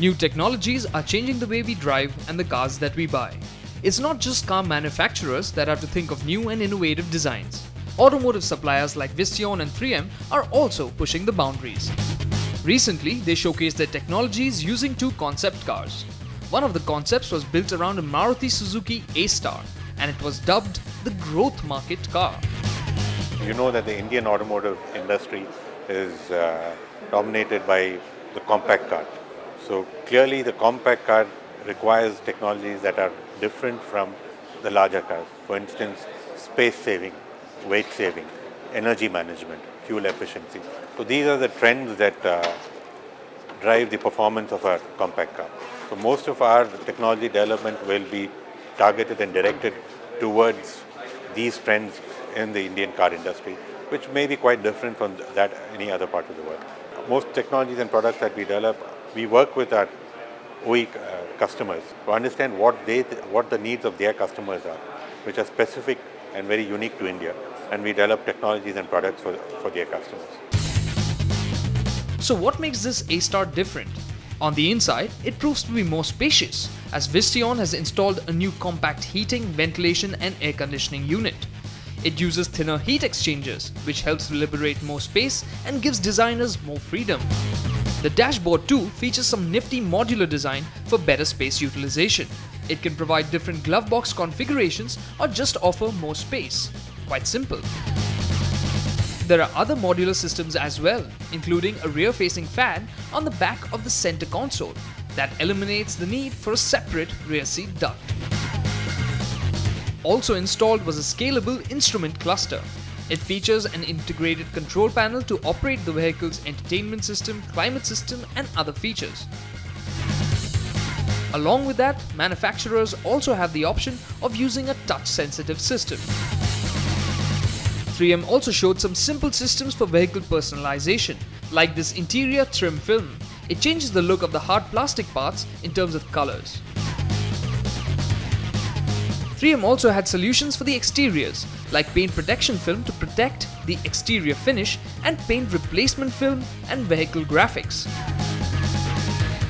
New technologies are changing the way we drive and the cars that we buy. It's not just car manufacturers that have to think of new and innovative designs. Automotive suppliers like Visteon and 3M are also pushing the boundaries. Recently, they showcased their technologies using two concept cars. One of the concepts was built around a Maruti Suzuki A-Star, and it was dubbed the growth market car. You know that the Indian automotive industry is dominated by the compact car. So clearly the compact car requires technologies that are different from the larger cars. For instance, space saving, weight saving, energy management, fuel efficiency. So these are the trends that drive the performance of a compact car. So most of our technology development will be targeted and directed towards these trends in the Indian car industry, which may be quite different from that any other part of the world. Most technologies and products that we develop, we work with our OE customers to understand what the needs of their customers are, which are specific and very unique to India, and we develop technologies and products for their customers. So what makes this A-Star different? On the inside, it proves to be more spacious, as Visteon has installed a new compact heating, ventilation and air conditioning unit. It uses thinner heat exchangers, which helps to liberate more space and gives designers more freedom. The dashboard too features some nifty modular design for better space utilization. It can provide different glove box configurations or just offer more space. Quite simple. There are other modular systems as well, including a rear-facing fan on the back of the center console that eliminates the need for a separate rear seat duct. Also installed was a scalable instrument cluster. It features an integrated control panel to operate the vehicle's entertainment system, climate system and other features. Along with that, manufacturers also have the option of using a touch-sensitive system. 3M also showed some simple systems for vehicle personalization, like this interior trim film. It changes the look of the hard plastic parts in terms of colors. 3M also had solutions for the exteriors, like paint protection film to protect the exterior finish and paint replacement film and vehicle graphics.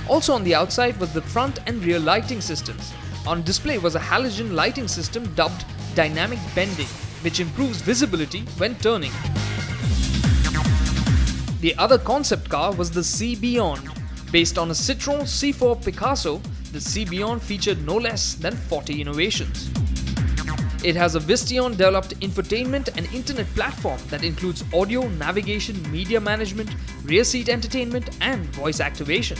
Also on the outside was the front and rear lighting systems. On display was a halogen lighting system dubbed Dynamic Bending, which improves visibility when turning. The other concept car was the C Beyond. Based on a Citroën C4 Picasso, the C Beyond featured no less than 40 innovations. It has a Visteon-developed infotainment and internet platform that includes audio, navigation, media management, rear seat entertainment, and voice activation.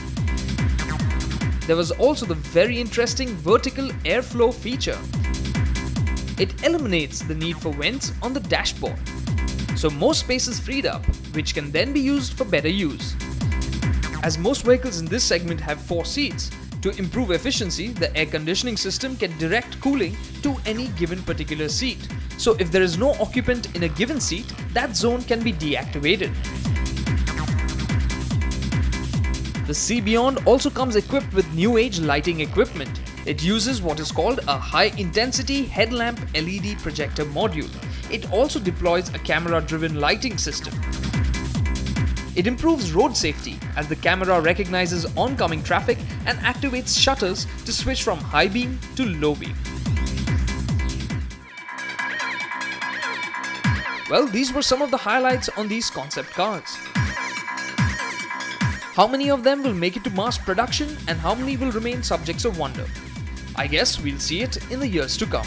There was also the very interesting vertical airflow feature. It eliminates the need for vents on the dashboard. So more space is freed up, which can then be used for better use. As most vehicles in this segment have 4 seats, to improve efficiency, the air conditioning system can direct cooling to any given particular seat. So if there is no occupant in a given seat, that zone can be deactivated. The C Beyond also comes equipped with new age lighting equipment. It uses what is called a high-intensity headlamp LED projector module. It also deploys a camera-driven lighting system. It improves road safety as the camera recognizes oncoming traffic and activates shutters to switch from high beam to low beam. Well, these were some of the highlights on these concept cars. How many of them will make it to mass production and how many will remain subjects of wonder? I guess we'll see it in the years to come.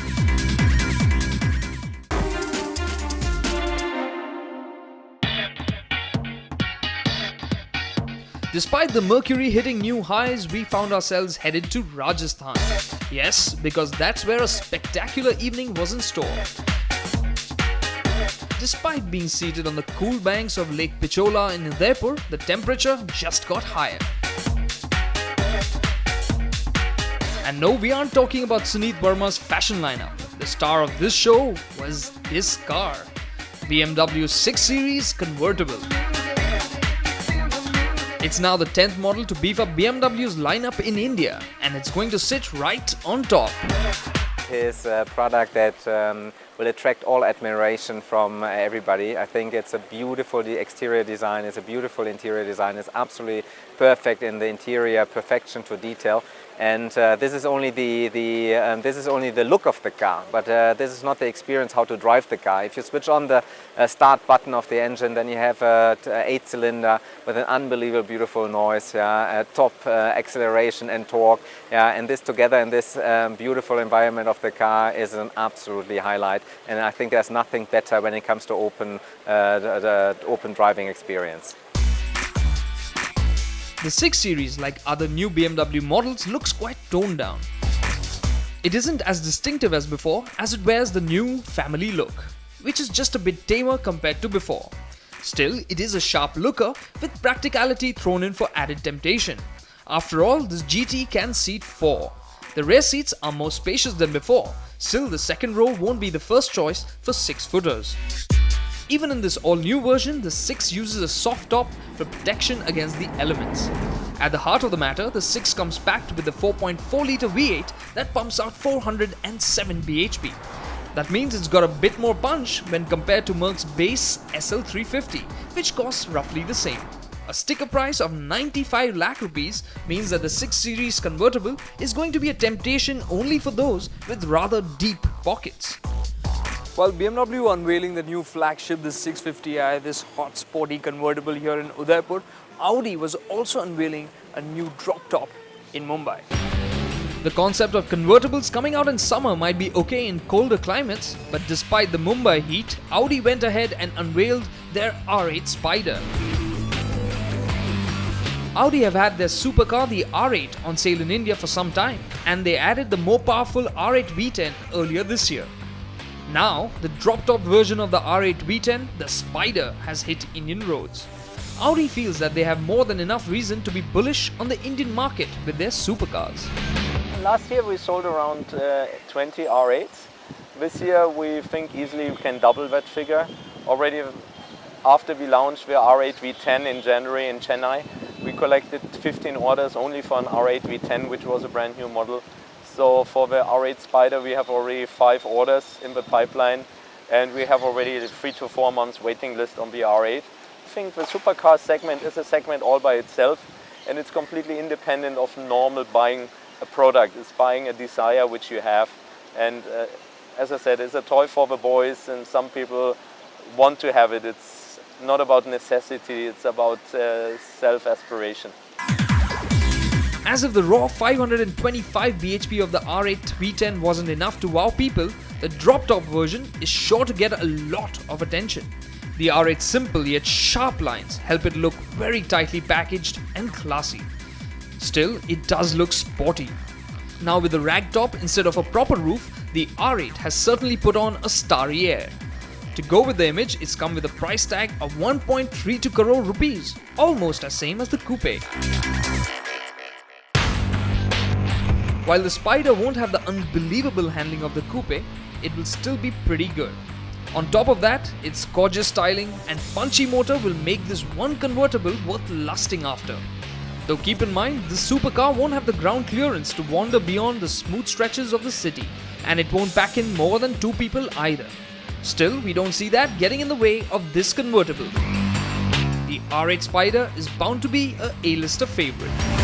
Despite the mercury hitting new highs, we found ourselves headed to Rajasthan. Yes, because that's where a spectacular evening was in store. Despite being seated on the cool banks of Lake Pichola in Udaipur, the temperature just got higher. And no, we aren't talking about Suneet Verma's fashion lineup. The star of this show was this car, BMW 6 Series Convertible. It's now the 10th model to beef up BMW's lineup in India, and it's going to sit right on top. His product that will attract all admiration from everybody. I think it's a beautiful exterior design, it's a beautiful interior design, it's absolutely perfect in the interior, perfection to detail. And this is only the look of the car, but this is not the experience how to drive the car. If you switch on the start button of the engine, then you have a 8-cylinder with an unbelievable beautiful noise, top acceleration and torque, and this together in this beautiful environment of the car is an absolutely highlight. And I think there's nothing better when it comes to the open driving experience. The 6 Series, like other new BMW models, looks quite toned down. It isn't as distinctive as before, as it wears the new family look, which is just a bit tamer compared to before. Still, it is a sharp looker with practicality thrown in for added temptation. After all, this GT can seat 4. The rear seats are more spacious than before, still the second row won't be the first choice for 6-footers. Even in this all-new version, the 6 uses a soft top for protection against the elements. At the heart of the matter, the 6 comes packed with the 4.4-litre V8 that pumps out 407 bhp. That means it's got a bit more punch when compared to Merc's base SL350, which costs roughly the same. A sticker price of 95 lakh rupees means that the 6 Series convertible is going to be a temptation only for those with rather deep pockets. While BMW unveiling the new flagship, the 650i, this hot sporty convertible here in Udaipur, Audi was also unveiling a new drop top in Mumbai. The concept of convertibles coming out in summer might be okay in colder climates, but despite the Mumbai heat, Audi went ahead and unveiled their R8 Spider. Audi have had their supercar, the R8, on sale in India for some time, and they added the more powerful R8 V10 earlier this year. Now, the drop-top version of the R8 V10, the Spider, has hit Indian roads. Audi feels that they have more than enough reason to be bullish on the Indian market with their supercars. Last year we sold around 20 R8s. This year we think easily we can double that figure. Already after we launched the R8 V10 in January in Chennai, we collected 15 orders only for an R8 V10, which was a brand new model. So for the R8 Spider we have already 5 orders in the pipeline, and we have already a 3 to 4 months waiting list on the R8. I think the supercar segment is a segment all by itself, and it's completely independent of normal buying a product. It's buying a desire which you have, and as I said, it's a toy for the boys, and some people want to have it. It's not about necessity, it's about self-aspiration. As if the raw 525 bhp of the R8 V10 wasn't enough to wow people, the drop-top version is sure to get a lot of attention. The R8's simple yet sharp lines help it look very tightly packaged and classy. Still, it does look sporty. Now with the rag top instead of a proper roof, the R8 has certainly put on a starry air. To go with the image, it's come with a price tag of 1.32 crore rupees, almost as same as the coupe. While the Spider won't have the unbelievable handling of the coupe, it will still be pretty good. On top of that, its gorgeous styling and punchy motor will make this one convertible worth lusting after. Though keep in mind, this supercar won't have the ground clearance to wander beyond the smooth stretches of the city, and it won't pack in more than 2 people either. Still, we don't see that getting in the way of this convertible. The R8 Spider is bound to be a A-lister favorite.